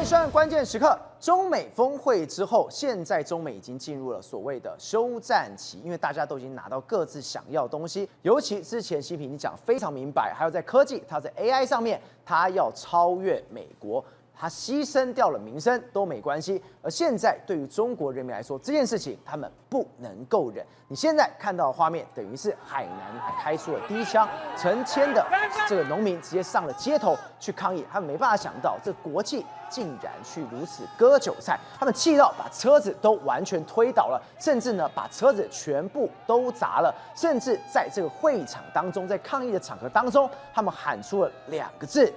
收看关键时刻，中美峰会之后，现在中美已经进入了所谓的休战期，因为大家都已经拿到各自想要的东西。尤其之前习近平已经讲非常明白，还有在科技，他在 AI 上面，他要超越美国。他牺牲掉了民生都没关系，而现在对于中国人民来说，这件事情他们不能够忍。你现在看到的画面，等于是海南开出了第一枪，成千的这个农民直接上了街头去抗议，他们没办法想到这国际竟然去如此割韭菜，他们气到把车子都完全推倒了，甚至呢把车子全部都砸了，甚至在这个会场当中，在抗议的场合当中，他们喊出了2个字。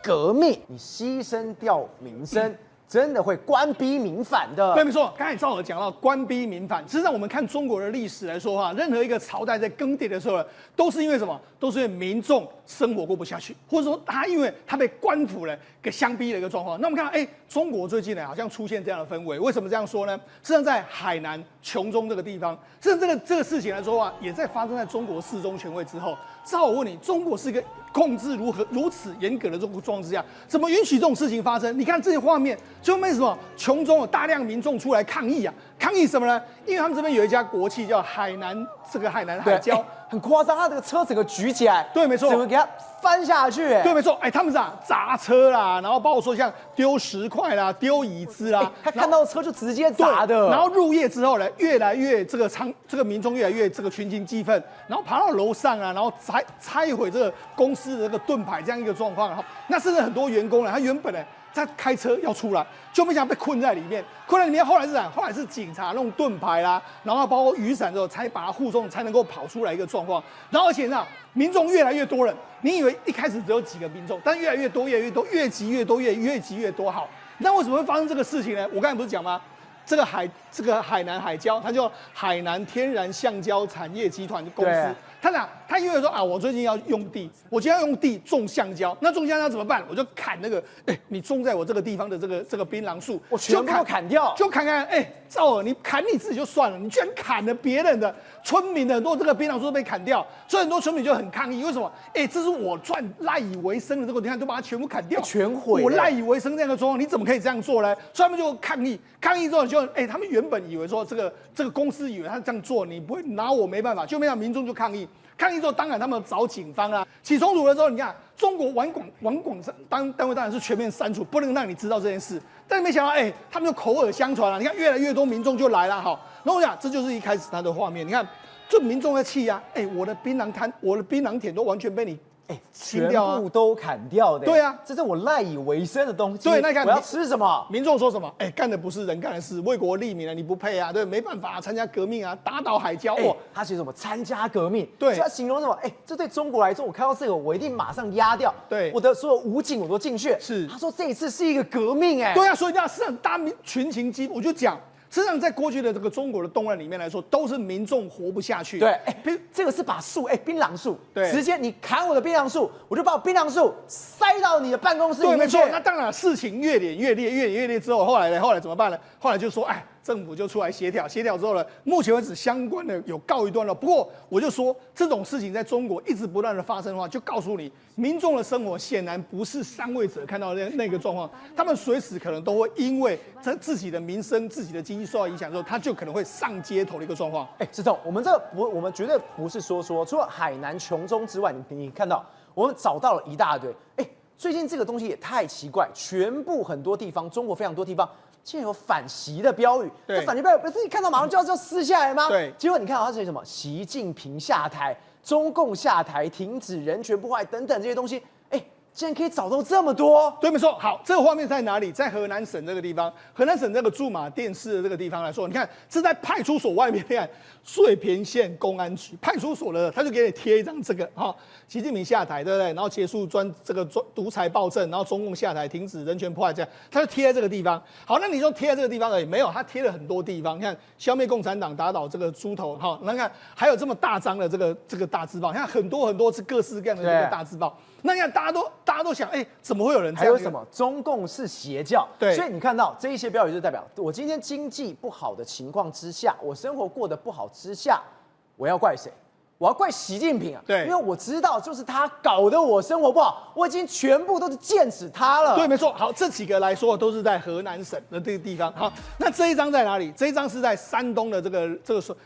革命，你牺牲掉民生，真的会官逼民反的。对，没错。刚才赵尔讲到官逼民反，实际上我们看中国的历史来说的话，任何一个朝代在更迭的时候，都是因为什么？都是因为民众生活过不下去，或者说因为他被官府呢给相逼的一个状况。那我们看到，中国最近呢好像出现这样的氛围。为什么这样说呢？实际上在海南琼中这个地方，实际上这个事情来说啊，也在发生在中国4中全会之后。赵我问你，中国是一个控制如此严格的这个状况之下，怎么允许这种事情发生？你看这些画面，就为什么琼中有大量民众出来抗议啊？抗议什么呢？因为他们这边有一家国企叫海南海椒，很夸张，他这个车整个举起来，对，没错，整个给他翻下去，对，没错，他们是砸车啦，然后包括说像丢石块啦、丢椅子啦，他看到车就直接砸的。然后入夜之后呢，越来越这个民众越来越这个群情激愤，然后爬到楼上啊，然后拆毁这个公司的这个盾牌这样一个状况。那甚至很多员工呢，他原本呢他开车要出来，就没想到被困在里面。困在里面，后来是啥？后来是警察弄盾牌啦，然后包括雨伞之后，才把他护送，才能够跑出来一个状况。然后而且呢，民众越来越多人，你以为一开始只有几个民众，但越来越多，越来越多，越集越多，越集越多。好，那为什么会发生这个事情呢？我刚才不是讲吗？这个海南海椒，它叫海南天然橡胶产业集团的公司。他因为说啊，我最近要用地，我今天要用地种橡胶，那种橡胶怎么办？我就砍那个，你种在我这个地方的这个槟榔树，我全部都砍掉，就砍，赵尔，你砍你自己就算了，你居然砍了别人的村民的很多这个槟榔树都被砍掉，所以很多村民就很抗议，为什么？这是我赖以为生的这个地方，都把它全部砍掉，全毁，我赖以为生这样的状况，你怎么可以这样做呢？所以他们就抗议之后就，他们原本以为说这个公司以为他这样做，你不会拿我没办法，就没想到民众就抗议之后，当然他们找警方啦。起冲突的时候，你看中国网广单位当然是全面删除，不能让你知道这件事。但是没想到，他们就口耳相传了。你看越来越多民众就来了，好，然后我讲这就是一开始他的画面。你看，这民众在气啊，我的槟榔摊、我的槟榔田都完全被你。全部都砍掉的。对啊，这是我赖以为生的东西。对，那你看我要吃什么？民众说什么？干的不是人干的事，为国利民啊，你不配啊，对，没办法参加革命啊，打倒海椒。他写什么？参加革命。对，所以他形容什么？这对中国来说，我看到这个，我一定马上压掉。对，我的所有武警我都进去。是，他说这一次是一个革命，对啊，所以这样市场大群情激，我就讲。实际上，在过去的这个中国的动乱里面来说，都是民众活不下去。对，这个是把树，槟榔树，对，直接你砍我的槟榔树，我就把我槟榔树塞到你的办公室里面去。对，没错。那当然，事情越演越烈之后，后来怎么办呢？后来就说，政府就出来协调之后呢，目前为止相关的有告一段落。不过我就说，这种事情在中国一直不断的发生的话，就告诉你，民众的生活显然不是上位者看到的那个状况，他们随时可能都会因为自己的民生、自己的经济受到影响之后，他就可能会上街头的一个状况。志忠，我们绝对不是说除了海南琼中之外，你看到我们找到了一大堆。最近这个东西也太奇怪，全部很多地方，中国非常多地方。竟然有反习的标语，这反习标语不是你看到马上就要撕下来吗？对，结果你看到它是什么？习近平下台，中共下台，停止人权破坏等等这些东西，竟然可以找到这么多。对，没错。好，这个画面在哪里？在河南省这个地方，河南省这个驻马店市的这个地方来说，你看是在派出所外面，你看遂平县公安局派出所的，他就给你贴一张这个习近平下台，对不对？然后结束独裁暴政，然后中共下台，停止人权破坏，这样他就贴在这个地方。好，那你就贴在这个地方而已，没有，他贴了很多地方。你看，消灭共产党，打倒这个猪头，那看还有这么大张的这个大字报，你看很多是各式各样的这个大字报。那你看，大家都想，怎么会有人这样？还有什么？中共是邪教。对，所以你看到这一些标语，就代表我今天经济不好的情况之下，我生活过得不好之下，我要怪谁？我要怪习近平啊，对因为我知道就是他搞得我生活不好，我已经全部都是见识他了。对，没错。好，这几个来说都是在河南省的这个地方。好，那这一张在哪里？这一张是在山东的这个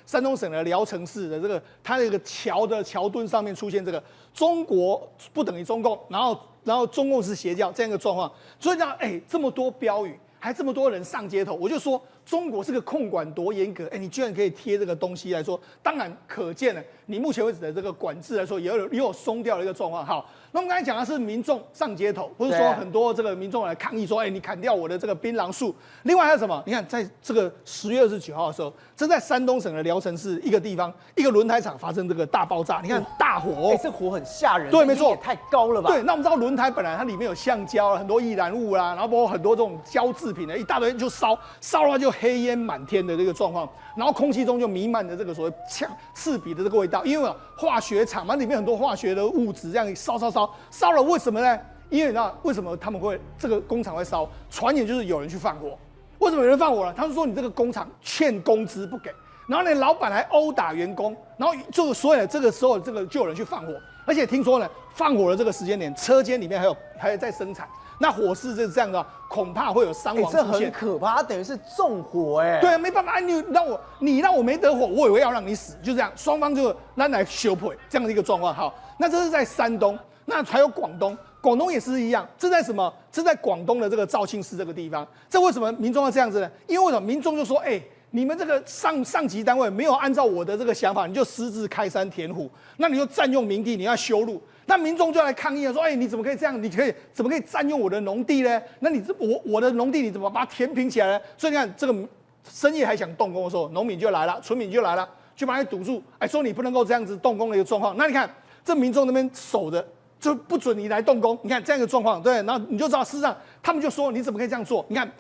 山东省的聊城市的这个它那个桥的桥墩上面出现这个中国不等于中共，然后中共是邪教这样一个状况。所以讲，这么多标语，还这么多人上街头，我就说中国是个控管多严格，你居然可以贴这个东西来说，当然可见了你目前为止的这个管制来说也有松掉的一个状况。好，那我们刚才讲的是民众上街头，不是说很多这个民众来抗议说，你砍掉我的这个槟榔树。另外还有什么？你看，在这个10月29号的时候，这在山东省的聊城市一个地方，一个轮胎厂发生这个大爆炸，你看大火，这火很吓人，对，没错，也太高了吧？对，那我们知道轮胎本来它里面有橡胶，很多易燃物啦，然后包括很多这种胶制品的一大堆就烧的话就黑烟满天的这个状况，然后空气中就弥漫着这个所谓刺鼻的这个味道，因为化学厂嘛，里面很多化学的物质这样烧了，为什么呢？因为你知道为什么他们会这个工厂会烧？传言就是有人去放火。为什么有人放火了？他是说你这个工厂欠工资不给，然后呢老板还殴打员工，然后所以呢这个时候就有人去放火，而且听说呢放火的这个时间点，车间里面还有在生产。那火势就是这样的，恐怕会有伤亡出现，这很可怕，它等于是纵火对啊，没办法，你让我没得火，我以为要让你死，就这样，双方就来修配这样的一个状况。好，那这是在山东，那还有广东，广东也是一样。这在什么？这在广东的这个肇庆市这个地方。这为什么民众要这样子呢？因为为什么民众就说，你们这个上级单位没有按照我的这个想法，你就私自开山填湖，那你就占用民地，你要修路。那民众就来抗议了，说：“你怎么可以这样？怎么可以占用我的农地呢？那你我的农地你怎么把它填平起来呢？”所以你看，这个深夜还想动工的时候，农民就来了，村民就来了，就把你堵住，说你不能够这样子动工的一个状况。那你看，这民众那边守着，就不准你来动工。你看这样一个状况，对，然后你就知道，事实上他们就说你怎么可以这样做？你看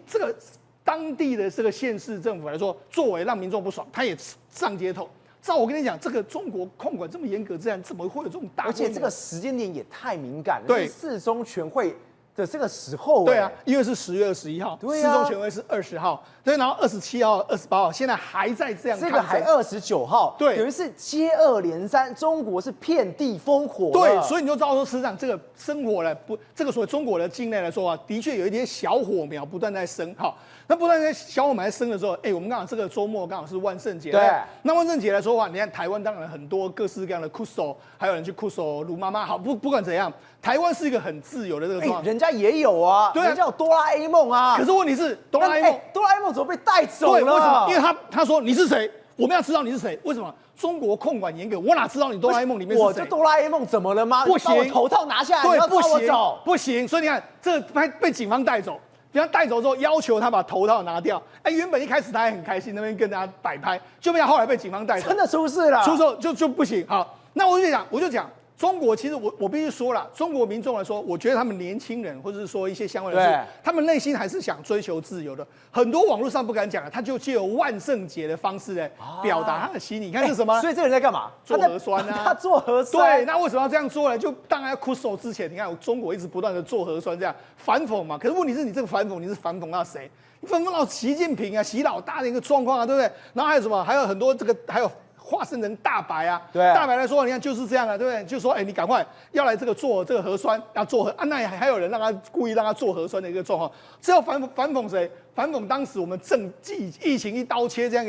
这个当地的这个县市政府来说，作为让民众不爽，他也上街头。照我跟你讲，这个中国控管这么严格，这样怎么会有这种大？而且这个时间点也太敏感了，对，四中全会的这个时候，对啊，因为是10月21号，对四中全会是20号，对，然后27号、28号，现在还在这样，这个还29号，对，等于是接二连三，中国是遍地烽火，对，所以你就知道说，事实上这个生火呢，这个所谓中国的境内来说啊，的确有一点小火苗不断在生，好。那不但在小火苗生的时候，我们刚好这个周末刚好是万圣节，对。那万圣节来说的话，你看台湾当然很多各式各样的酷手，还有人去酷手卢妈妈，好不管怎样，台湾是一个很自由的这个状况，人家也有啊，对啊，人家有哆啦 A 梦啊。可是问题是哆啦 A 梦，哆啦 A 梦怎么被带走了？对，为什么？因为他说你是谁，我们要知道你是谁。为什么？中国控管严格，我哪知道你哆啦 A 梦里面是谁？我就哆啦 A 梦怎么了吗？不行，我头套拿下来，对，你要抓我走，不行。所以你看，这被警方带走。然后带走之后，要求他把头套拿掉。原本一开始他还很开心，那边跟大家摆拍，就被他后来被警方带走，真的出事了。出事就不行。好，那我就讲，中国其实我必须说了，中国民众来说，我觉得他们年轻人或者是说一些相关人士，他们内心还是想追求自由的。很多网络上不敢讲的，他就借由万圣节的方式来表达他的心意。你看是什么？所以这个人在干嘛？做核酸啊！他做核酸。对，那为什么要这样做呢？就当然要哭手之前，你看中国一直不断的做核酸，这样反讽嘛。可是问题是你这个反讽，你是反讽到谁？你反讽到习近平啊，习老大的一个状况啊，对不对？然后还有什么？还有很多还有。化身成大白啊，对，大白来说，你看就是这样啊，对不对？就说，你赶快要来做这个核酸，要做那还有人故意让他做核酸的一个状况，这要反讽谁？反讽当时我们政绩疫情一刀切这样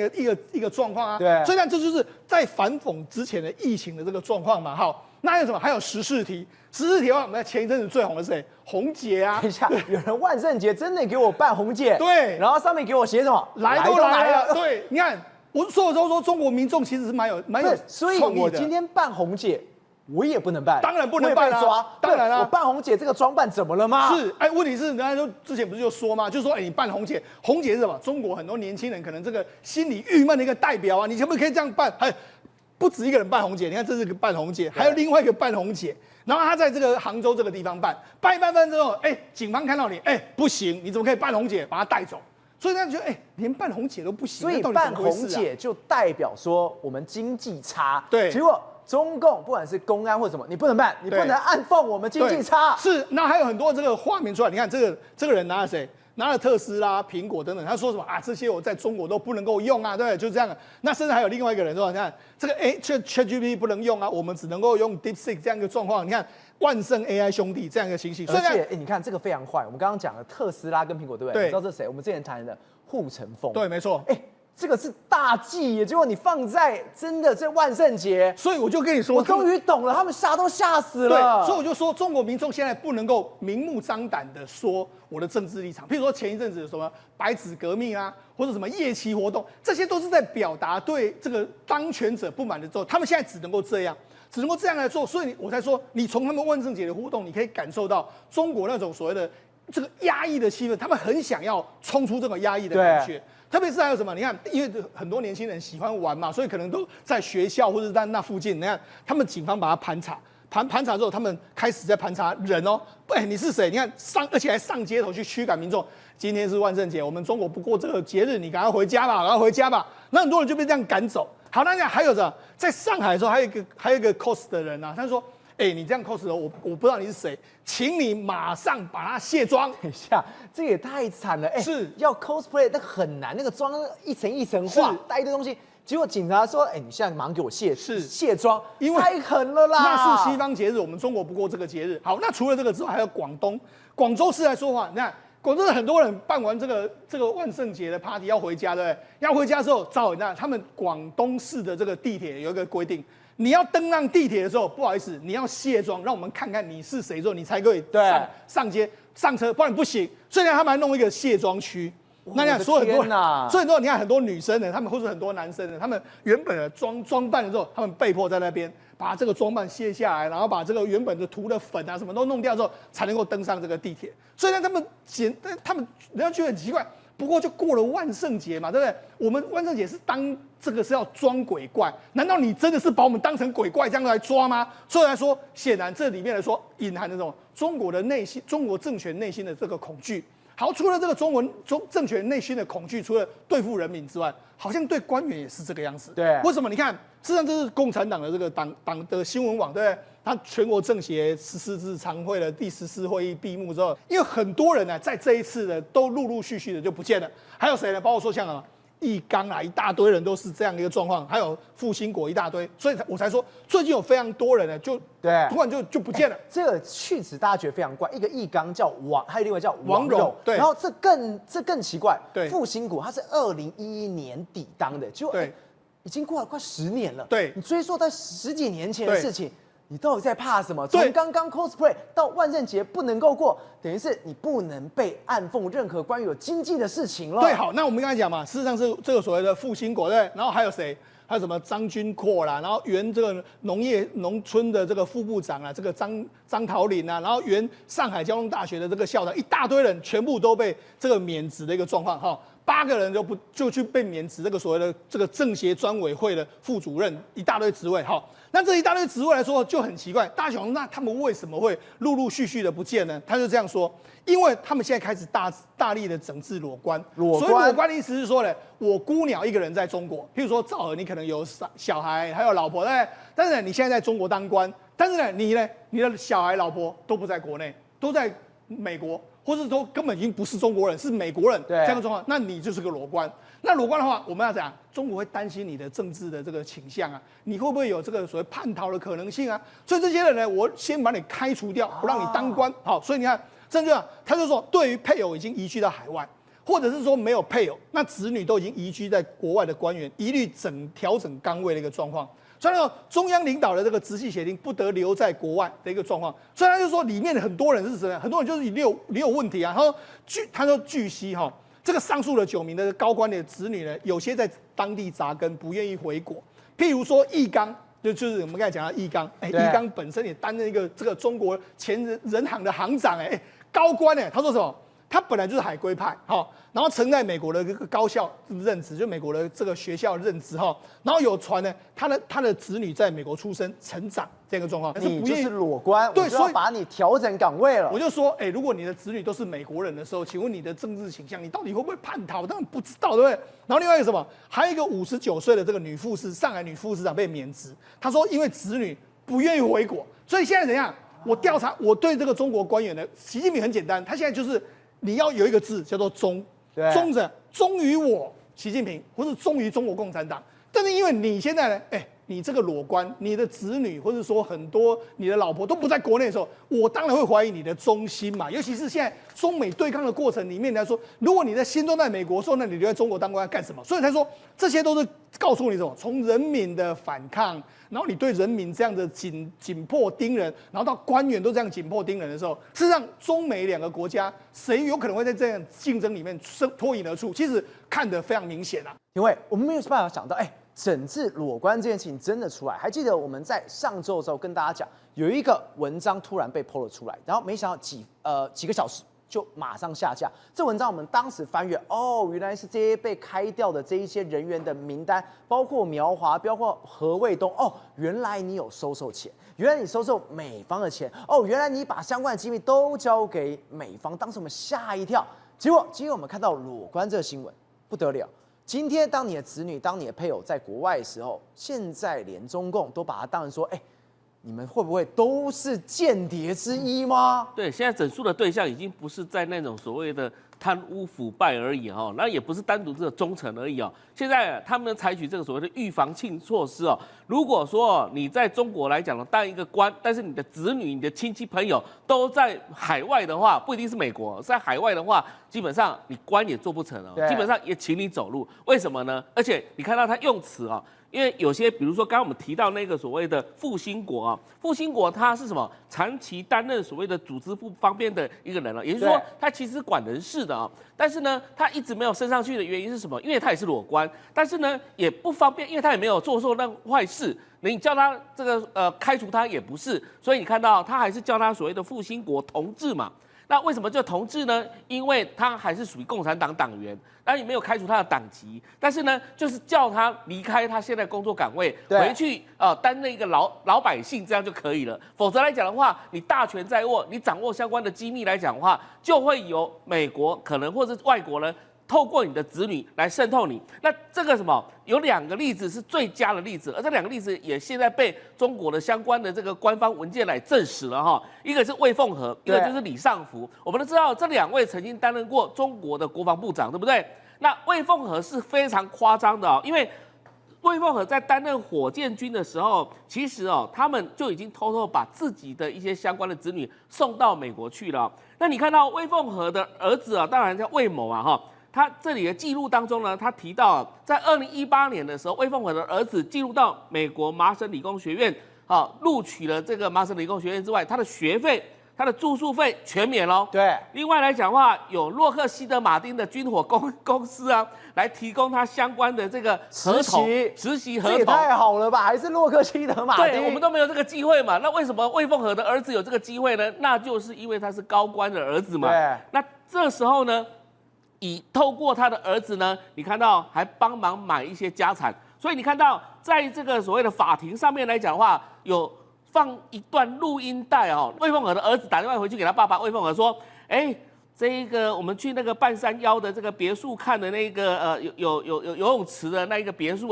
一个状况啊，对，所以呢，这就是在反讽之前的疫情的这个状况嘛。好，那还有什么？还有时事题的话，我们前一阵子最红的是谁？红姐啊！等一下，有人万圣节真的给我办红姐，对，然后上面给我写什么？来都来了，对，你看。我所有都说中国民众其实是蛮有创意的，所以我今天办红姐，我也不能办，当然不能办抓，当然啦，我办红姐这个装扮怎么了吗？是，问题是人家之前不是就说吗？就说你办红姐，红姐是什么？中国很多年轻人可能这个心里郁闷的一个代表啊，你可不可以这样办？不止一个人办红姐，你看这是个办红姐，还有另外一个办红姐，然后他在这个杭州这个地方办一办之后，警方看到你，不行，你怎么可以办红姐？把他带走。所以他觉得，连办红姐都不行，所以办红姐就代表说我们经济差。对，结果中共不管是公安或什么，你不能办，你不能暗讽我们经济差。是，那还有很多这个画面出来，你看这个人拿了谁？拿了特斯拉、苹果等等，他说什么啊？这些我在中国都不能够用啊，对不对？就这样。那甚至还有另外一个人说，你看这个ChatGPT 不能用啊，我们只能够用 DeepSeek 这样一个状况。你看万圣 AI 兄弟这样一个情形。而且，你看这个非常坏。我们刚刚讲了特斯拉跟苹果，对不对？对，你知道这是谁？我们之前谈的护城风。对，没错。这个是大忌耶，结果你放在真的这万圣节，所以我就跟你说，我终于懂了，他们吓都吓死了。对，所以我就说，中国民众现在不能够明目张胆的说我的政治立场，譬如说前一阵子什么白纸革命啊，或者什么夜骑活动，这些都是在表达对这个当权者不满的时候，他们现在只能够这样。只能够这样来做，所以我才说，你从他们万圣节的活动，你可以感受到中国那种所谓的这个压抑的气氛，他们很想要冲出这种压抑的感觉。特别是还有什么？你看，因为很多年轻人喜欢玩嘛，所以可能都在学校或者在那附近。你看，他们警方把他盘查，盘查之后，他们开始在盘查人哦。你是谁？你看而且还上街头去驱赶民众。今天是万圣节，我们中国不过这个节日，你赶快回家吧，赶快回家吧。那很多人就被这样赶走。好，那还有着，在上海的时候，还有一个 cos 的人啊，他说：“你这样 cos 的，我不知道你是谁，请你马上把他卸妆。”等一下，这也太惨了！是要 cosplay 那很难，那个妆一层一层画，带一堆东西。结果警察说：“你现在马上给我卸妆，因为太狠了啦！那是西方节日，我们中国不过这个节日。好，那除了这个之外，还有广州市来说话，你看。”广州的很多人办完这个万圣节的 party 要回家，对不对？要回家的时候，那他们广东市的这个地铁有一个规定，你要登上地铁的时候，不好意思，你要卸妆，让我们看看你是谁之后，你才可以上街上车，不然不行。所以呢，他们还弄一个卸妆区。那你看，所以很多你看很多女生呢，他们或者很多男生呢，他们原本的装扮的时候，他们被迫在那边把这个装扮卸下来，然后把这个原本的涂的粉啊什么都弄掉之后，才能够登上这个地铁。所以呢，他们人家觉得很奇怪，不过就过了万圣节嘛，对不对？我们万圣节是是要装鬼怪，难道你真的是把我们当成鬼怪这样来抓吗？所以来说，显然这里面来说隐含的这种中国政权内心的这个恐惧。好，除了这个中政权内心的恐惧，除了对付人民之外，好像对官员也是这个样子。对，为什么？你看，事实上这是共产党的这个党的新闻网，对不对？他全国政协14次常会的第14会议闭幕之后，因为很多人呢，在这一次的都陆陆续续的就不见了。还有谁呢？包括说像易纲啊，一大堆人都是这样的一个状况，还有复兴国一大堆，所以我才说最近有非常多人呢，就突然就不见了。这个去词大家觉得非常怪，一个易纲叫王，还有另外叫王蓉，对。然后这更奇怪，对，复兴国它是2011年底当的，就已经过了快10年了。对，你追溯到10几年前的事情。你到底在怕什么？从刚刚 cosplay 到万圣节不能够过，等于是你不能被暗讽任何关于有经济的事情了。对，好，那我们刚才讲嘛，事实上是这个所谓的复兴国，对，然后还有谁？还有什么张军阔啦，然后原这个农村的这个副部长啊，这个张桃林啊，然后原上海交通大学的这个校长，一大堆人全部都被这个免职的一个状况哈。8个人就去被免职，这个所谓的这个政协专委会的副主任，一大堆职位哈。那这一大堆职位来说就很奇怪，大家想那他们为什么会陆陆续续的不见呢？他就这样说，因为他们现在开始大力的整治裸官。所以裸官的意思是说呢，我孤鸟一个人在中国，譬如说赵尔，你可能有小孩还有老婆，对不对？但是呢，你现在在中国当官，但是呢，你的小孩老婆都不在国内，都在美国。或者说根本已经不是中国人，是美国人，这样的状况，那你就是个裸官。那裸官的话，我们要讲，中国会担心你的政治的这个倾向啊，你会不会有这个所谓叛逃的可能性啊？所以这些人呢，我先把你开除掉，不让你当官。好，所以你看，这样他就说，对于配偶已经移居到海外，或者是说没有配偶，那子女都已经移居在国外的官员，一律调整岗位的一个状况。所以呢，中央领导的这个直系协定不得留在国外的一个状况。所以他就说，里面很多人是什么？很多人就是你有问题啊。他说据悉哈，这个上述的9名的高官的子女呢，有些在当地扎根，不愿意回国。譬如说易纲，就是我们刚才讲的易纲，易纲本身也担任一个这个中国前人行的行长，高官他说什么？他本来就是海归派，然后曾在美国的这个高校任职，就美国的这个学校任职，然后有传呢，他的子女在美国出生成长这样一个状况，你就是裸官，对，所以把你调整岗位了。我就说，如果你的子女都是美国人的时候，请问你的政治倾向，你到底会不会叛逃？当然不知道，对不对？然后另外一个什么，还有一个59岁的这个女副市，上海女副市长被免职，她说因为子女不愿意回国，所以现在怎样？我调查，我对这个中国官员的习近平很简单，他现在就是你要有一个字叫做忠，忠者忠于我习近平，或是忠于中国共产党。但是因为你现在呢，你这个裸官，你的子女或者说很多你的老婆都不在国内的时候，我当然会怀疑你的忠心嘛。尤其是现在中美对抗的过程里面来说，如果你的心都在美国，说那你留在中国当官要干什么？所以才说这些都是告诉你什么？从人民的反抗，然后你对人民这样的紧迫盯人，然后到官员都这样紧迫盯人的时候，事实上中美两个国家谁有可能会在这样竞争里面脱颖而出？其实看得非常明显啊。因为我们没有办法想到，整治裸官这件事情真的出来。还记得我们在上周的时候跟大家讲，有一个文章突然被 PO 了出来，然后没想到几个小时就马上下架。这文章我们当时翻阅，原来是这些被开掉的这一些人员的名单，包括苗华，包括何卫东。原来你有收钱，原来你收受美方的钱，原来你把相关的机密都交给美方。当时我们吓一跳，结果今天我们看到裸官这个新闻，不得了。今天，当你的子女、当你的配偶在国外的时候，现在连中共都把它当成说，你们会不会都是间谍之一吗？对，现在整肃的对象已经不是在那种所谓的贪污腐败而已那也不是单独这个忠诚而已现在他们采取这个所谓的预防性措施如果说你在中国来讲当一个官，但是你的子女、你的亲戚朋友都在海外的话，不一定是美国，在海外的话，基本上你官也做不成基本上也请你走路。为什么呢？而且你看到他用词因为有些，比如说刚刚我们提到那个所谓的复兴国复兴国他是什么？长期担任所谓的组织部方面的一个人也就是说他其实管人事的但是呢，他一直没有升上去的原因是什么？因为他也是裸官，但是呢也不方便，因为他也没有做错那坏事，你叫他这个开除他也不是，所以你看到他还是叫他所谓的复兴国同志嘛。那为什么叫同志呢？因为他还是属于共产党党员，当然也没有开除他的党籍，但是呢，就是叫他离开他现在工作岗位，回去担任一个老百姓，这样就可以了。否则来讲的话，你大权在握，你掌握相关的机密来讲的话，就会有美国可能或者外国人透过你的子女来渗透你。那这个什么有2个例子是最佳的例子，而这2个例子也现在被中国的相关的这个官方文件来证实了一个是魏凤和，一个就是李尚福。我们都知道这2位曾经担任过中国的国防部长，对不对？那魏凤和是非常夸张的因为魏凤和在担任火箭军的时候，其实他们就已经偷偷把自己的一些相关的子女送到美国去了。那你看到魏凤和的儿子当然叫魏某他这里的记录当中呢，他提到在2018年的时候，魏凤和的儿子进入到美国麻省理工学院录取了这个麻省理工学院之外，他的学费、他的住宿费全免咯。对。另外来讲的话，有洛克希德马丁的军火公司来提供他相关的这个合同实习合同。这也太好了吧？还是洛克希德马丁？对，我们都没有这个机会嘛。那为什么魏凤和的儿子有这个机会呢？那就是因为他是高官的儿子嘛。对。那这时候呢？透过他的儿子呢，你看到还帮忙买一些家产，所以你看到在这个所谓的法庭上面来讲的话，有放一段录音带魏凤和的儿子打电话回去给他爸爸魏凤和说，这个我们去那个半山腰的这个别墅看的那个有游泳池的那一个别墅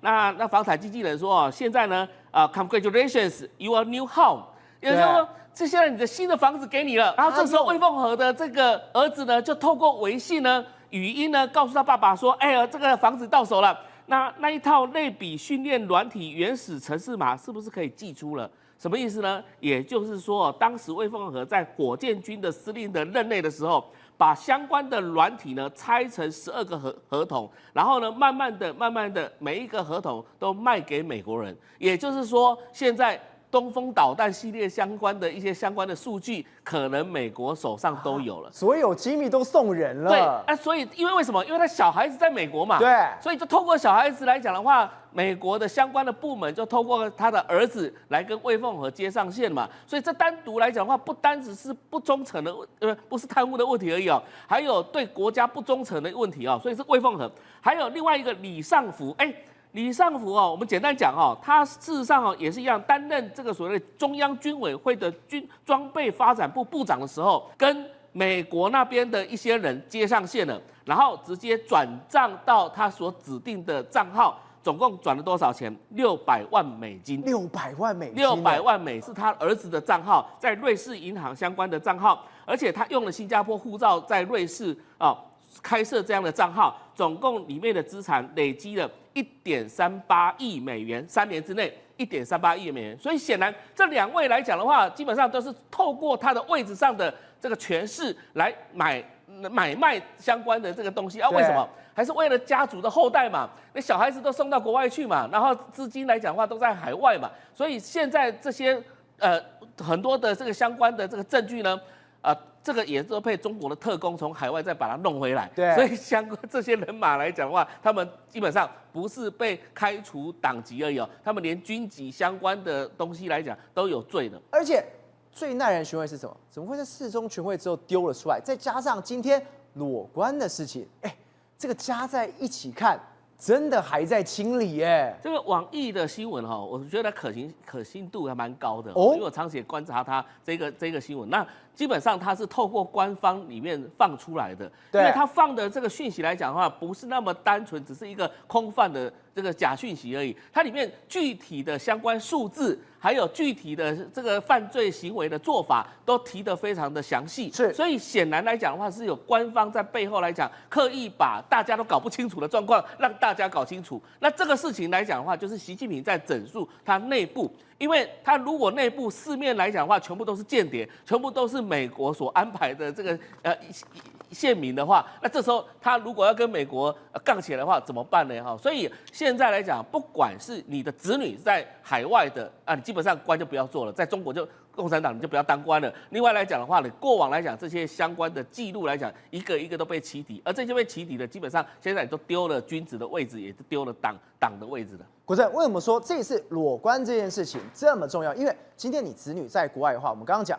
那房产经纪人说现在呢congratulations your new home， 也就是说。这现在你的新的房子给你了，然后这时候魏凤和的这个儿子呢，就透过微信呢、语音呢，告诉他爸爸说：“这个房子到手了，那一套类比训练软体原始程式码是不是可以寄出了？什么意思呢？也就是说，当时魏凤和在火箭军的司令的任内的时候，把相关的软体呢拆成12个合同，然后呢，慢慢的每一个合同都卖给美国人，也就是说，现在。”东风导弹系列相关的一些相关的数据，可能美国手上都有了，所有机密都送人了。对，所以因为什么？因为他小孩子在美国嘛，对，所以就透过小孩子来讲的话，美国的相关的部门就透过他的儿子来跟魏凤和接上线嘛。所以这单独来讲的话，不单只是不忠诚的，不是贪污的问题而已还有对国家不忠诚的问题所以是魏凤和，还有另外一个李尚福，李尚福我们简单讲他事实上也是一样，担任这个所谓的中央军委会的军装备发展部部长的时候，跟美国那边的一些人接上线了，然后直接转账到他所指定的账号，总共转了多少钱？600万美金。600万美金。600万美是他儿子的账号，在瑞士银行相关的账号。而且他用了新加坡护照在瑞士开设这样的账号，总共里面的资产累积了1.38亿美元，3年之内1.38亿美元。所以显然这2位来讲的话，基本上都是透过他的位置上的这个权势来买卖相关的这个东西啊？为什么？还是为了家族的后代嘛？那小孩子都送到国外去嘛，然后资金来讲的话都在海外嘛，所以现在这些很多的这个相关的这个证据呢，这个也都被中国的特工从海外再把它弄回来。对，所以相关这些人马来讲的话，他们基本上不是被开除党籍而已哦，他们连军籍相关的东西来讲都有罪的。而且最耐人寻味是什么？怎么会在4中全会之后丢了出来？再加上今天裸官的事情，这个加在一起看，真的还在清理耶。这个网易的新闻哈，我觉得可信度还蛮高的因为我长期也观察它这个新闻。那基本上它是透过官方里面放出来的，因为它放的这个讯息来讲的话，不是那么单纯，只是一个空泛的这个假讯息而已。它里面具体的相关数字，还有具体的这个犯罪行为的做法，都提得非常的详细。是，所以显然来讲的话，是有官方在背后来讲，刻意把大家都搞不清楚的状况，让大家搞清楚。那这个事情来讲的话，就是习近平在整肃他内部。因为他如果内部四面来讲的话，全部都是间谍，全部都是美国所安排的这个县民的话，那这时候他如果要跟美国杠起来的话，怎么办呢？所以现在来讲，不管是你的子女在海外的你基本上官就不要做了，在中国就共产党你就不要当官了。另外来讲的话，你过往来讲这些相关的记录来讲，一个一个都被起底，而这些被起底的，基本上现在都丢了军职的位置，也是丢了党的位置的。国正，为什么说这次裸官这件事情这么重要？因为今天你子女在国外的话，我们刚刚讲，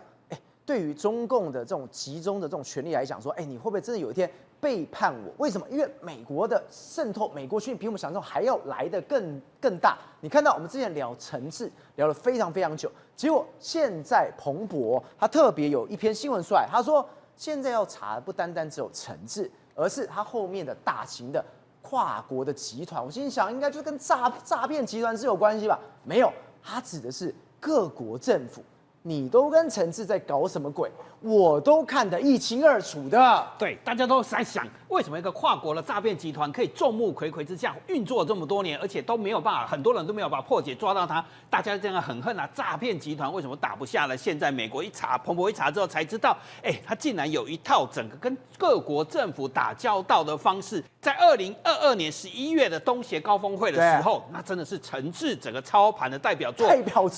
对于中共的这种集中的这种权力来讲，说，你会不会真的有一天背叛我？为什么？因为美国的渗透，美国军比我们想象中还要来得更大。你看到我们之前聊陈志聊了非常非常久，结果现在彭博他特别有一篇新闻出来，他说现在要查的不单单只有陈志，而是他后面的大型的跨国的集团。我心想，应该就是跟诈骗集团是有关系吧？没有，他指的是各国政府。你都跟陈志在搞什么鬼？我都看得一清二楚的。对，大家都在想，为什么一个跨国的诈骗集团可以众目睽睽之下运作这么多年，而且都没有办法，很多人都没有办法破解抓到他，大家这样很恨啊！诈骗集团为什么打不下来？现在美国一查，彭博一查之后才知道，他竟然有一套整个跟各国政府打交道的方式。在2022年11月的东协高峰会的时候，那真的是陈志整个操盘的代表作，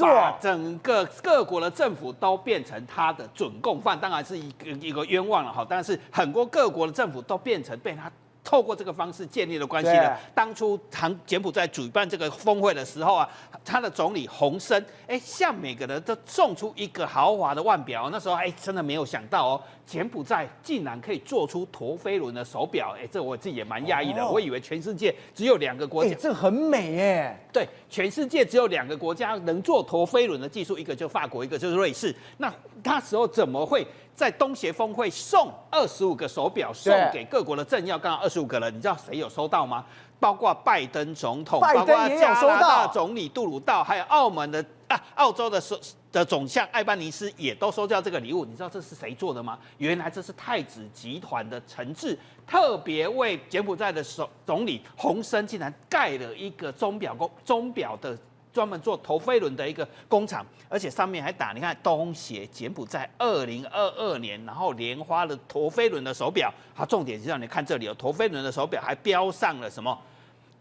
把整个各国的政府都变成他的准共犯，当然是一个冤枉了哈。但是很多各国的政府都变成被他透过这个方式建立了关系的。当初柬埔寨举办这个峰会的时候啊，他的总理洪森向每个人都送出一个豪华的腕表。那时候真的没有想到哦，柬埔寨竟然可以做出陀飞轮的手表，这我自己也蛮讶异的。我以为全世界只有2个国家，这很美耶。对，全世界只有2个国家能做陀飞轮的技术，一个就是法国，一个就是瑞士。那那时候怎么会在东协峰会送25个手表送给各国的政要？刚好25个人，你知道谁有收到吗？包括拜登总统，包括加拿大总理杜鲁道，还有澳洲的总相艾班尼斯也都收到这个礼物。你知道这是谁做的吗？原来这是太子集团的陈志特别为柬埔寨的总理洪森竟然盖了一个钟表的专门做陀飞轮的一个工厂，而且上面还打你看东协柬埔寨2022年，然后莲花的陀飞轮的手表。好，重点是让你看这里有陀飞轮的手表，还标上了什么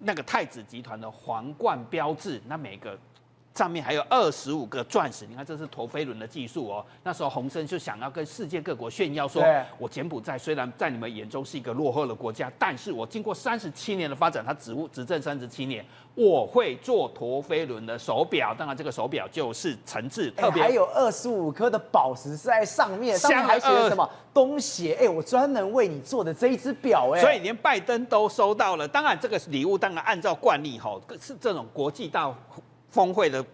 那个太子集团的皇冠标志，那每个上面还有25个钻石，你看这是陀飞轮的技术哦。那时候洪森就想要跟世界各国炫耀说，我柬埔寨虽然在你们眼中是一个落后的国家，但是我经过37年的发展，他执政37年，我会做陀飞轮的手表。当然这个手表就是陈志特别，还有25颗的宝石是在上面还写了什么东协，我专门为你做的这一只表，所以连拜登都收到了。当然这个礼物当然按照惯例是这种国际大峰会的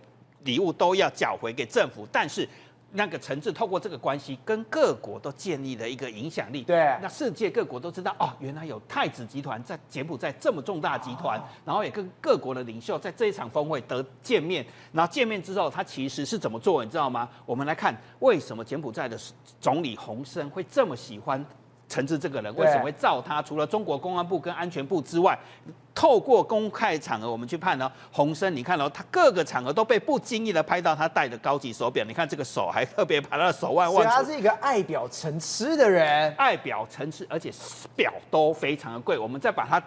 礼物都要缴回给政府，但是那个陈志透过这个关系，跟各国都建立了一个影响力。对那世界各国都知道哦，原来有太子集团在柬埔寨这么重大集团，然后也跟各国的领袖在这一场峰会得见面。然后见面之后，他其实是怎么做，你知道吗？我们来看为什么柬埔寨的总理洪森会这么喜欢陈志这个人，为什么会罩他？除了中国公安部跟安全部之外，透过公开场合，我们去判呢，洪森，你看哦，他各个场合都被不经意的拍到他戴的高级手表。你看这个手还特别把他的手腕所以他是一个爱表成痴的人，爱表成痴，而且表都非常的贵。我们再把它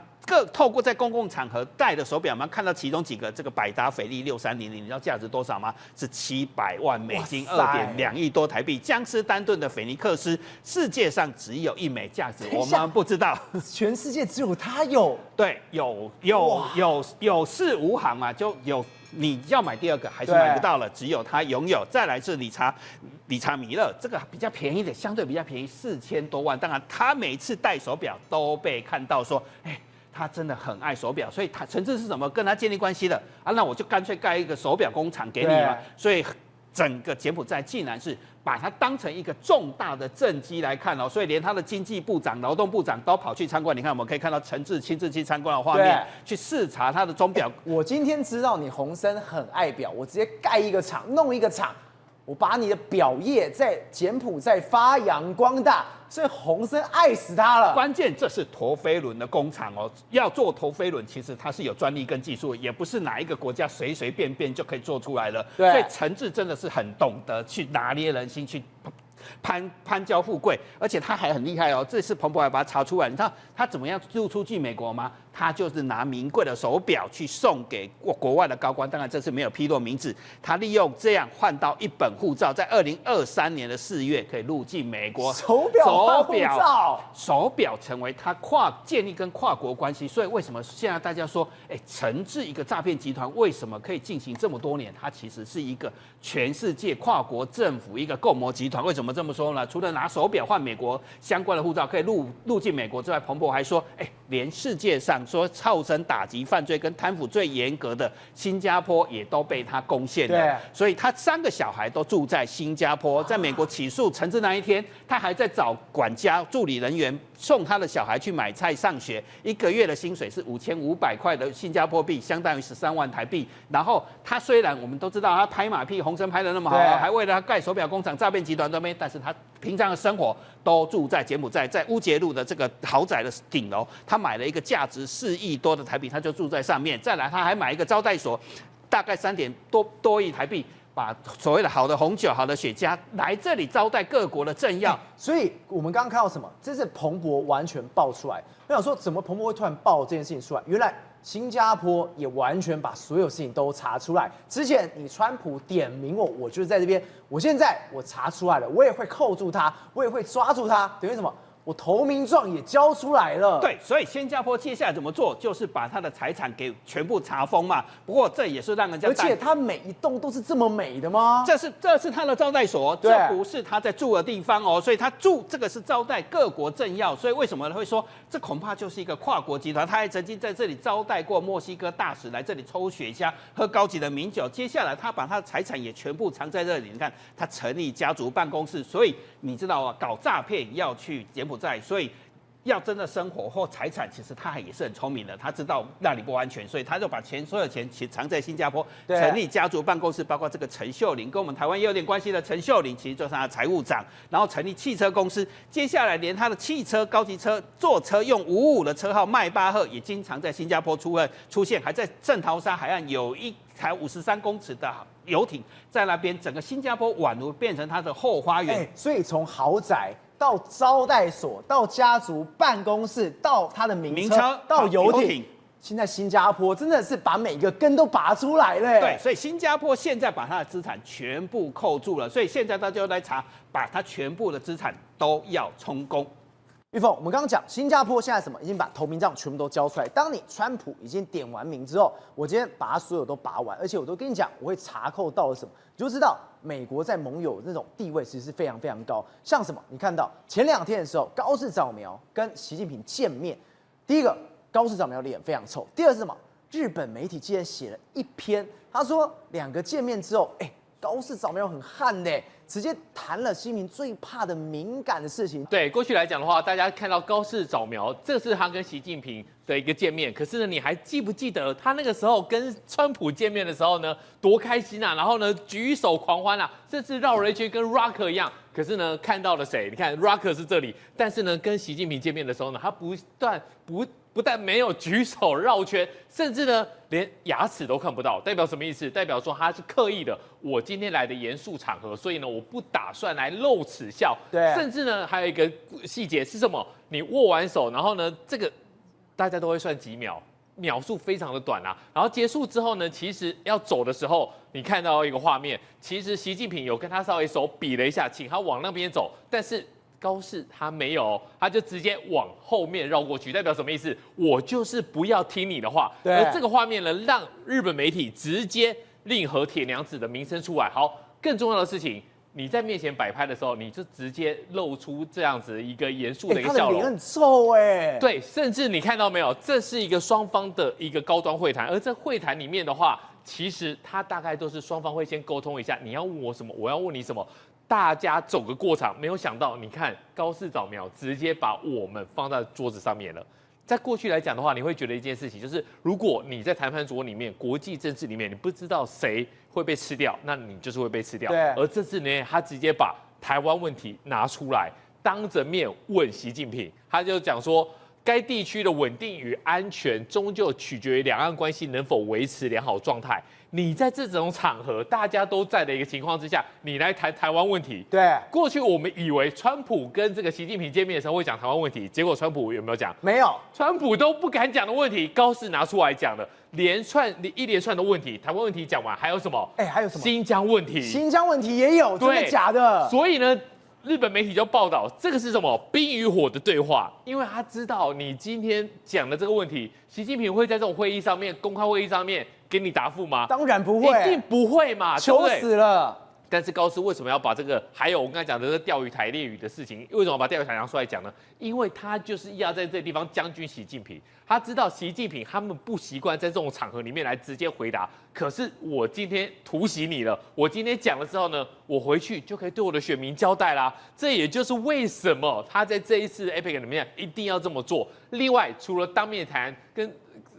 透过在公共场合戴的手表，我们看到其中几个，这个百达翡丽6300，你知道价值多少吗？是700万美金，2.2亿多台币。江诗丹顿的菲尼克斯，世界上只有1枚价值，我们不知道，全世界只有他有。对，有事无行嘛，就有。你要买第二个还是买不到了，只有他拥有。再来是理查米勒，这个比较便宜的，相对比较便宜，4000多万。当然，他每次戴手表都被看到说，他真的很爱手表，所以陈志是怎么跟他建立关系的啊？那我就干脆盖一个手表工厂给你嘛。所以整个柬埔寨竟然是把它当成一个重大的政绩来看哦，所以连他的经济部长、劳动部长都跑去参观。你看，我们可以看到陈志亲自去参观的画面，去视察他的钟表。我今天知道你洪森很爱表，我直接盖一个厂，弄一个厂，我把你的表业在柬埔寨发扬光大。所以洪森爱死他了。关键这是陀飞轮的工厂哦，要做陀飞轮，其实它是有专利跟技术，也不是哪一个国家随随便便就可以做出来了。所以陈志真的是很懂得去拿捏人心，去攀交富贵，而且他还很厉害哦。这次彭博还把他查出来，你知道他怎么样出去美国吗？他就是拿名贵的手表去送给国外的高官，当然这次没有披露名字。他利用这样换到1本护照，在2023年的4月可以入境美国。手表成为他建立跟跨国关系。所以为什么现在大家说，陈志一个诈骗集团为什么可以进行这么多年？它其实是一个全世界跨国政府一个共谋集团。为什么这么说呢？除了拿手表换美国相关的护照可以入境美国之外，彭博还说，连世界上说号称打击犯罪跟贪腐最严格的新加坡也都被他攻陷了。所以他3个小孩都住在新加坡。在美国起诉陈志那一天，他还在找管家、助理人员送他的小孩去买菜上学，1个月的薪水是5500块的新加坡币，相当于13万台币。然后他虽然我们都知道他拍马屁，洪森拍得那么好，还为了他盖手表工厂，诈骗集团都没，但是他平常的生活都住在柬埔寨，在乌节路的这个豪宅的顶楼，他买了一个价值4亿多的台币，他就住在上面。再来，他还买一个招待所，大概3点多亿台币，把所谓的好的红酒、好的雪茄来这里招待各国的政要。所以我们刚刚看到什么？这是彭博完全爆出来。我想说，怎么彭博会突然爆这件事情出来？原来新加坡也完全把所有事情都查出来。之前你川普点名我就是在这边，我现在我查出来了，我也会扣住他，我也会抓住他，等于什么？我投名状也交出来了。对，所以新加坡接下来怎么做，就是把他的财产给全部查封嘛。不过这也是让人家，而且他每一栋都是这么美的吗？这是他的招待所，这不是他在住的地方哦。所以他住这个是招待各国政要。所以为什么会说这恐怕就是一个跨国集团？他还曾经在这里招待过墨西哥大使来这里抽雪茄、喝高级的名酒。接下来他把他的财产也全部藏在这里。你看他成立家族办公室，所以你知道啊，搞诈骗要去柬埔寨，所以要真的生活或财产，其实他也是很聪明的，他知道那里不安全，所以他就把所有钱藏在新加坡，成立家族办公室，包括这个陈秀玲，跟我们台湾也有点关系的陈秀玲，其实就是他的财务长，然后成立汽车公司，接下来连他的汽车高级车坐车用55的车号迈巴赫也经常在新加坡出现，还在圣淘沙海岸有一台53公尺的游艇在那边，整个新加坡宛如变成他的后花园。所以从豪宅到招待所，到家族办公室，到他的名车，到游艇，现在新加坡真的是把每个根都拔出来了。对，所以新加坡现在把他的资产全部扣住了，所以现在大家就来查，把他全部的资产都要充公。玉凤，我们刚刚讲新加坡现在什么，已经把投名状全部都交出来。当你川普已经点完名之后，我今天把它所有都拔完，而且我都跟你讲，我会查扣到了什么，你就知道美国在盟友那种地位其实是非常非常高。像什么，你看到前2天的时候，高市早苗跟习近平见面，第一个高市早苗脸非常臭，第二是什么？日本媒体竟然写了一篇，他说2个见面之后，高市早苗很悍呢，直接谈了习近平最怕的敏感的事情。对，过去来讲的话，大家看到高市早苗，这是他跟习近平的一个见面。可是呢，你还记不记得他那个时候跟川普见面的时候呢，多开心啊！然后呢，举手狂欢啊，甚至绕了一圈跟 Rocker 一样。可是呢，看到了谁？你看 Rocker 是这里，但是呢，跟习近平见面的时候呢，他不但没有举手绕圈，甚至呢连牙齿都看不到，代表什么意思？代表说他是刻意的，我今天来的严肃场合，所以呢我不打算来露齿笑。对，甚至呢还有一个细节是什么？你握完手，然后呢这个大家都会算几秒。秒数非常的短啊，然后结束之后呢，其实要走的时候，你看到一个画面，其实习近平有跟他稍微手比了一下，请他往那边走，但是高市他没有，他就直接往后面绕过去，代表什么意思？我就是不要听你的话。对，而这个画面呢，让日本媒体直接令和铁娘子的名声出来。好，更重要的事情。你在面前摆拍的时候，你就直接露出这样子一个严肃的一个笑容，他的脸很臭哎。对，甚至你看到没有，这是一个双方的一个高端会谈，而这会谈里面的话，其实它大概都是双方会先沟通一下，你要问我什么，我要问你什么，大家走个过场。没有想到，你看高市早苗直接把我们放在桌子上面了。在过去来讲的话，你会觉得一件事情，就是如果你在谈判桌里面、国际政治里面，你不知道谁会被吃掉，那你就是会被吃掉。对。而这次呢，他直接把台湾问题拿出来，当着面问习近平，他就讲说，该地区的稳定与安全终究取决于两岸关系能否维持良好状态。你在这种场合大家都在的一个情况之下，你来谈台湾问题。对，过去我们以为川普跟这个习近平见面的时候会讲台湾问题，结果川普有没有讲？没有，川普都不敢讲的问题，高市拿出来讲了，一连串的问题，台湾问题讲完，还有什么？还有什么？新疆问题，新疆问题也有，真的假的？所以呢，日本媒体就报道这个是什么？冰与火的对话，因为他知道你今天讲的这个问题，习近平会在这种会议上面、公开会议上面给你答复吗？当然不会，一定不会嘛，求死了。但是高市为什么要把这个，还有我刚才讲的这个钓鱼台列屿的事情，为什么把钓鱼台拿出来讲呢？因为他就是要在这个地方将军习近平，他知道习近平他们不习惯在这种场合里面来直接回答，可是我今天突袭你了，我今天讲了之后呢，我回去就可以对我的选民交代啦。这也就是为什么他在这一次 APEC 里面一定要这么做。另外，除了当面谈跟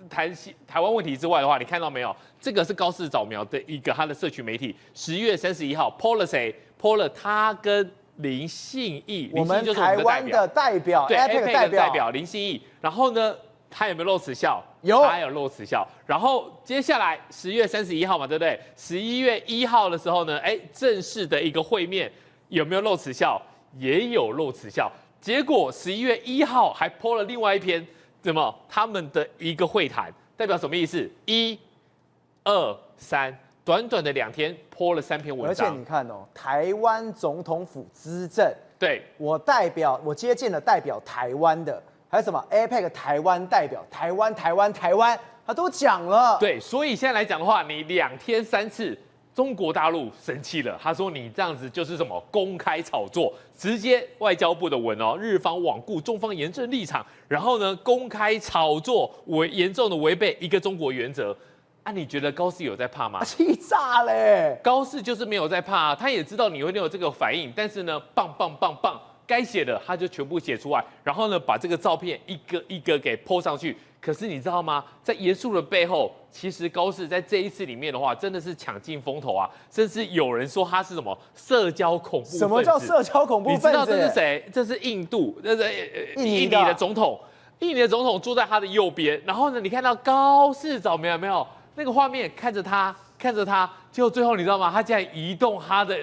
谈台湾问题之外的话，你看到没有？这个是高市早苗的一个他的社群媒体，10月31号 PO 了谁 ？PO 了他跟林信义，我们台湾的代表，对 APEC 的代表林信义。然后呢，他有没有露齿笑？有，他有露齿笑。然后接下来10月31号嘛，对不对？11月1号的时候呢，正式的一个会面有没有露齿笑？也有露齿笑。结果11月1号还 PO 了另外一篇。什么？他们的一个会谈代表什么意思？1、2、3，短短的2天，PO 了3篇文章。而且你看哦，台湾总统府资政，对，我接见了代表台湾的，还有什么 APEC 台湾代表，台湾，他都讲了。对，所以现在来讲的话，你2天3次。中国大陆生气了，他说你这样子就是什么公开炒作，直接外交部的文哦，日方罔顾中方严正立场，然后呢公开炒作，严重的违背一个中国原则。啊，你觉得高市有在怕吗？气炸嘞！高市就是没有在怕，他也知道你会有这个反应，但是呢，棒，该写的他就全部写出来，然后呢把这个照片一个一个给 po 上去。可是你知道吗？在严肃的背后，其实高市在这一次里面的话，真的是抢尽风头啊！甚至有人说他是什么社交恐怖分子。什么叫社交恐怖分子？你知道这是谁？这是印度，这是印尼的总统。印尼的总统坐在他的右边，然后呢，你看到高市早苗有没有那个画面？看着他，结果最后你知道吗？他竟然移动他的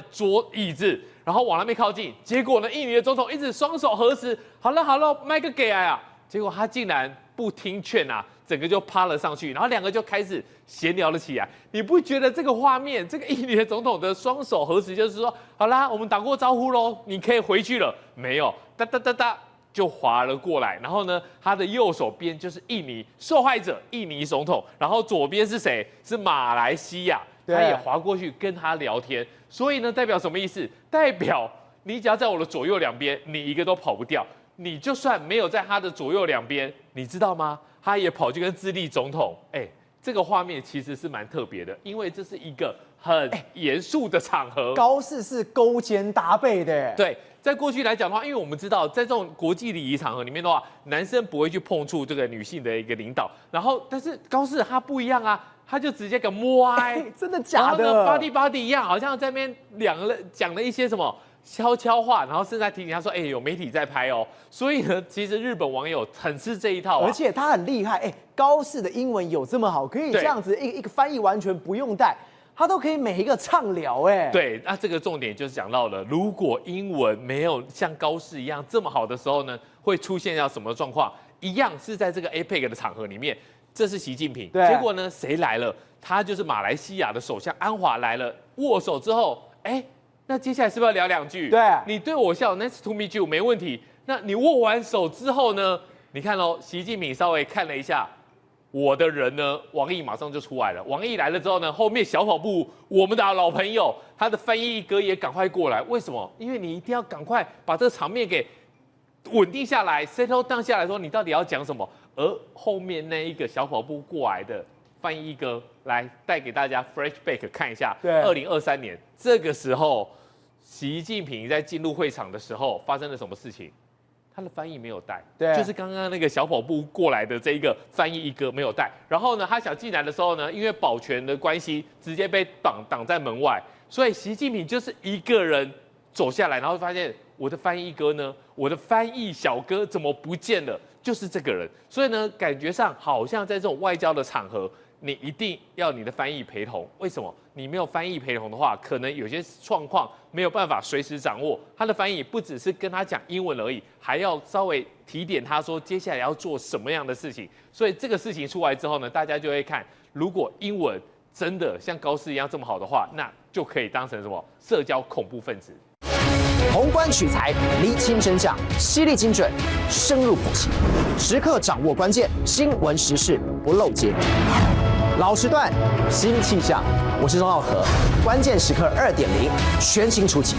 椅子，然后往那边靠近。结果呢，印尼的总统一直双手合十，好了，麦克给来啊！结果他竟然不听劝啊，整个就趴了上去，然后2个就开始闲聊了起来。你不觉得这个画面，这个印尼的总统的双手合十，就是说，好啦，我们打过招呼喽，你可以回去了？没有，哒，就滑了过来。然后呢，他的右手边就是印尼受害者，印尼总统，然后左边是谁？是马来西亚，他也滑过去跟他聊天。所以呢，代表什么意思？代表你只要在我的左右两边，你一个都跑不掉。你就算没有在他的左右两边，你知道吗？他也跑去跟智利总统，这个画面其实是蛮特别的，因为这是一个很严肃的场合。高4是勾肩搭背的，对，在过去来讲的话，因为我们知道，在这种国际礼仪场合里面的话，男生不会去碰触这个女性的一个领导，然后但是高4他不一样啊，他就直接给摸，真的假的？然后呢 ，body 一样，好像在那边两个人讲了一些什么悄悄话，然后甚至还提醒他说，有媒体在拍哦。所以呢，其实日本网友很吃这一套而且他很厉害，高4的英文有这么好，可以这样子一个翻译完全不用带。他都可以每一个畅聊，对，那这个重点就是讲到了，如果英文没有像高4一样这么好的时候呢，会出现到什么状况？一样是在这个 APEC 的场合里面，这是习近平，结果呢，谁来了？他就是马来西亚的首相安华来了，握手之后，那接下来是不是要聊2句？对，你对我笑 ，Nice to meet you， 没问题。那你握完手之后呢？你看喽，习近平稍微看了一下。我的人呢，王毅马上就出来了。王毅来了之后呢，后面小跑步我们的老朋友，他的翻译哥也赶快过来。为什么？因为你一定要赶快把这个场面给稳定下来 ，settle down 下来，说你到底要讲什么。而后面那一个小跑步过来的翻译哥，来带给大家 flashback 看一下。对，2023年这个时候，习近平在进入会场的时候发生了什么事情？他的翻译没有带，对，就是刚刚那个小跑步过来的这一个翻译一哥没有带。然后呢，他想进来的时候呢，因为保全的关系，直接被挡在门外。所以习近平就是一个人走下来，然后发现我的翻译哥呢，我的翻译小哥怎么不见了？就是这个人。所以呢，感觉上好像在这种外交的场合，你一定要你的翻译陪同。为什么？你没有翻译陪同的话，可能有些状况没有办法随时掌握。他的翻译不只是跟他讲英文而已，还要稍微提点他说接下来要做什么样的事情。所以这个事情出来之后呢，大家就会看，如果英文真的像高4一样这么好的话，那就可以当成什么社交恐怖分子。宏观取材，厘清真相，犀利精准，深入剖析，时刻掌握关键，新闻时事不漏接。老时段，新气象，我是钟浩和，关键时刻2.0全新出击。